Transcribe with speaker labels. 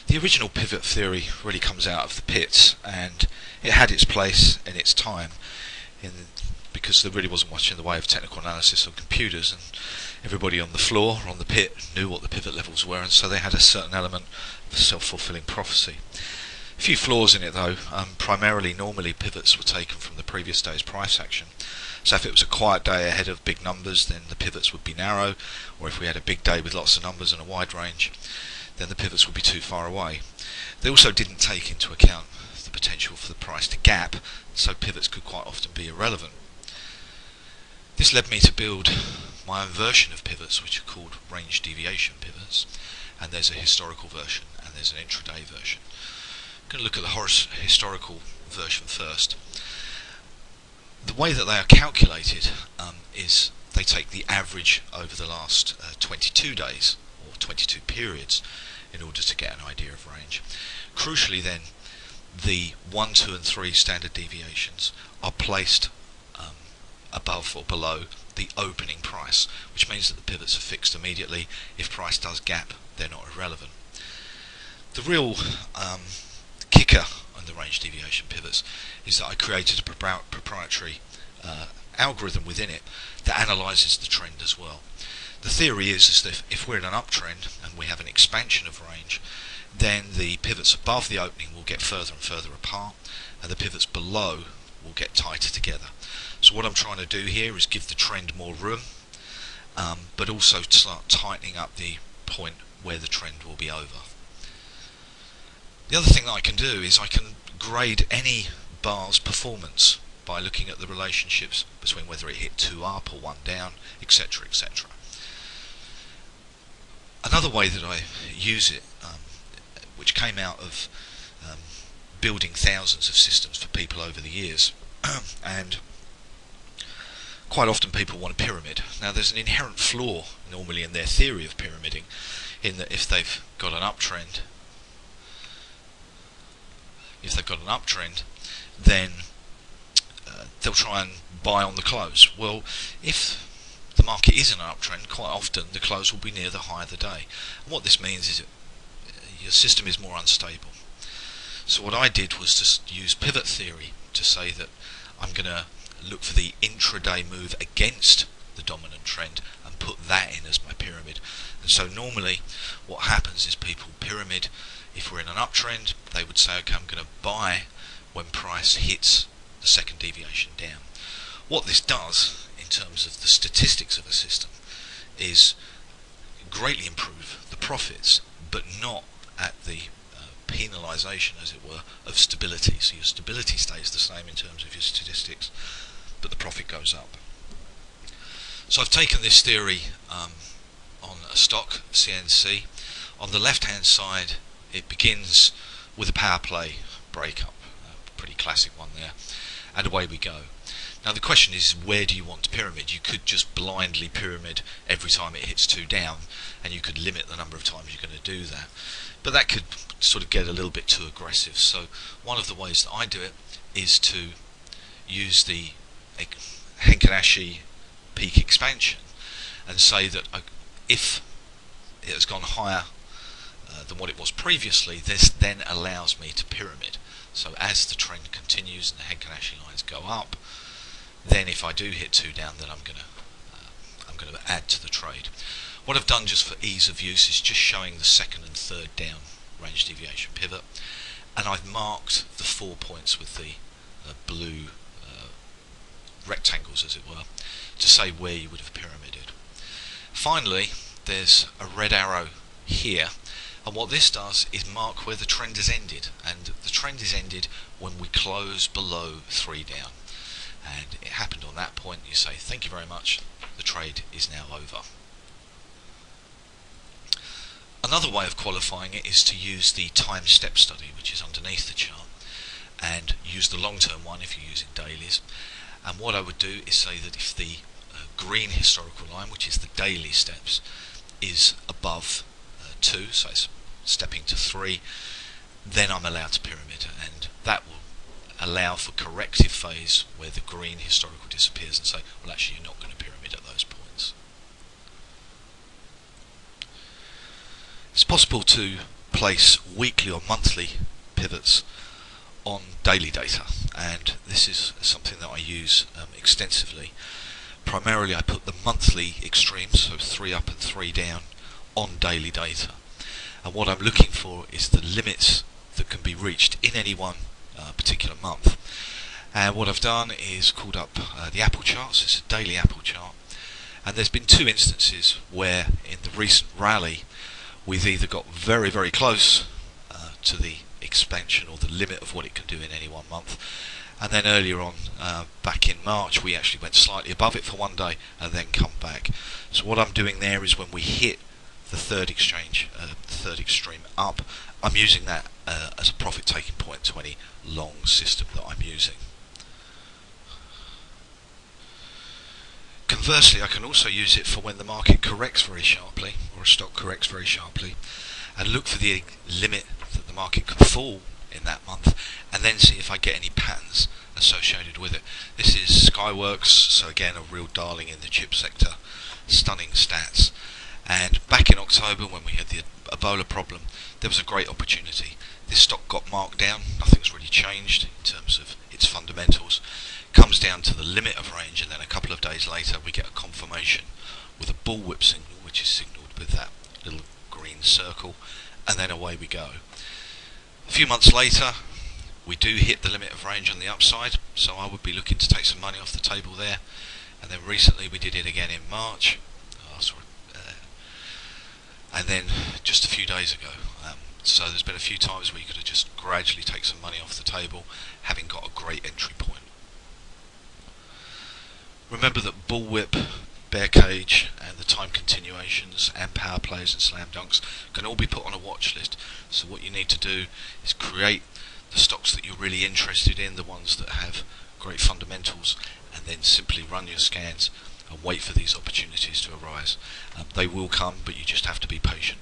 Speaker 1: The original pivot theory really comes out of the pits, and it had its place in its time, because there really wasn't much in the way of technical analysis on computers, and everybody on the floor or on the pit knew what the pivot levels were, and so they had a certain element of self-fulfilling prophecy. A few flaws in it though. Primarily, normally pivots were taken from the previous day's price action. So if it was a quiet day ahead of big numbers, then the pivots would be narrow, or if we had a big day with lots of numbers and a wide range, then the pivots would be too far away. They also didn't take into account the potential for the price to gap, so pivots could quite often be irrelevant. This led me to build my own version of pivots, which are called range deviation pivots, and there's a historical version and there's an intraday version. I'm going to look at the historical version first. The way that they are calculated is they take the average over the last 22 days or 22 periods in order to get an idea of range. Crucially then, the 1, 2 and 3 standard deviations are placed above or below the opening price, which means that the pivots are fixed immediately. If price does gap, they're not irrelevant. The real kicker on the range deviation pivots is that I created a proprietary algorithm within it that analyzes the trend as well. The theory is that if we're in an uptrend and we have an expansion of range, then the pivots above the opening will get further and further apart, and the pivots below will get tighter together. So what I'm trying to do here is give the trend more room, but also start tightening up the point where the trend will be over. The other thing that I can do is I can grade any bar's performance by looking at the relationships between whether it hit 2 up or 1 down, etc, etc. Another way that I use it, which came out of building thousands of systems for people over the years, and quite often people want a pyramid. Now there's an inherent flaw normally in their theory of pyramiding, in that if they've got an uptrend, then they'll try and buy on the close. Well, if the market is in an uptrend, quite often the close will be near the high of the day. And what this means is that your system is more unstable. So what I did was to use pivot theory to say that I'm going to look for the intraday move against the dominant trend and put that in as my pyramid. And so normally what happens is people pyramid. If we're in an uptrend, they would say, okay, I'm going to buy when price hits the second deviation down. What this does in terms of the statistics of a system is greatly improve the profits, but not at the penalisation, as it were, of stability. So your stability stays the same in terms of your statistics, but the profit goes up. So I've taken this theory on a stock CNC. On the left hand side, it begins with a power play breakup, a pretty classic one there, and away we go. Now the question is, where do you want to pyramid? You could just blindly pyramid every time it hits 2 down, and you could limit the number of times you're going to do that, but that could sort of get a little bit too aggressive. So one of the ways that I do it is to use the Henkin-Ashi peak expansion and say that if it has gone higher than what it was previously, this then allows me to pyramid. So as the trend continues and the Henkin-Ashi lines go up, then if I do hit 2 down, then I'm going to add to the trade. What I've done just for ease of use is just showing the second and third down range deviation pivot, and I've marked the 4 points with the blue rectangles, as it were, to say where you would have pyramided. Finally, there's a red arrow here, and what this does is mark where the trend has ended, and the trend is ended when we close below 3 down, and it happened on that point. You say thank you very much, the trade is now over. Another way of qualifying it is to use the time step study, which is underneath the chart, and use the long-term one if you're using dailies. And what I would do is say that if the green historical line, which is the daily steps, is above 2, so it's stepping to 3, then I'm allowed to pyramid, and that will allow for corrective phase where the green historical disappears and say, well, actually you're not going to pyramid at those points. It's possible to place weekly or monthly pivots on daily data, and this is something that I use extensively. Primarily I put the monthly extremes, so 3 up and 3 down, on daily data, and what I'm looking for is the limits that can be reached in any one particular month. And what I've done is called up the Apple charts. It's a daily Apple chart, and there's been 2 instances where in the recent rally we've either got very, very close to the expansion or the limit of what it can do in any one month, and then earlier on back in March we actually went slightly above it for one day and then come back. So what I'm doing there is when we hit the third extreme up, I'm using that as a profit taking point to any long system that I'm using. Conversely, I can also use it for when the market corrects very sharply, or a stock corrects very sharply, and look for the limit that the market can fall in that month, and then see if I get any patterns associated with it. This is Skyworks, so again a real darling in the chip sector, stunning stats. And back in October when we had the Ebola problem, there was a great opportunity. This stock got marked down, nothing's really changed in terms of its fundamentals. Comes down to the limit of range, and then a couple of days later we get a confirmation with a bullwhip signal, which is signalled with that little green circle, and then away we go. A few months later we do hit the limit of range on the upside, so I would be looking to take some money off the table there. And then recently we did it again in March, and then just a few days ago. So there's been a few times where you could have just gradually take some money off the table, having got a great entry point. Remember that bullwhip, bear cage, and the time continuations and power plays and slam dunks can all be put on a watch list. So what you need to do is create the stocks that you're really interested in, the ones that have great fundamentals, and then simply run your scans and wait for these opportunities to arise. They will come, but you just have to be patient.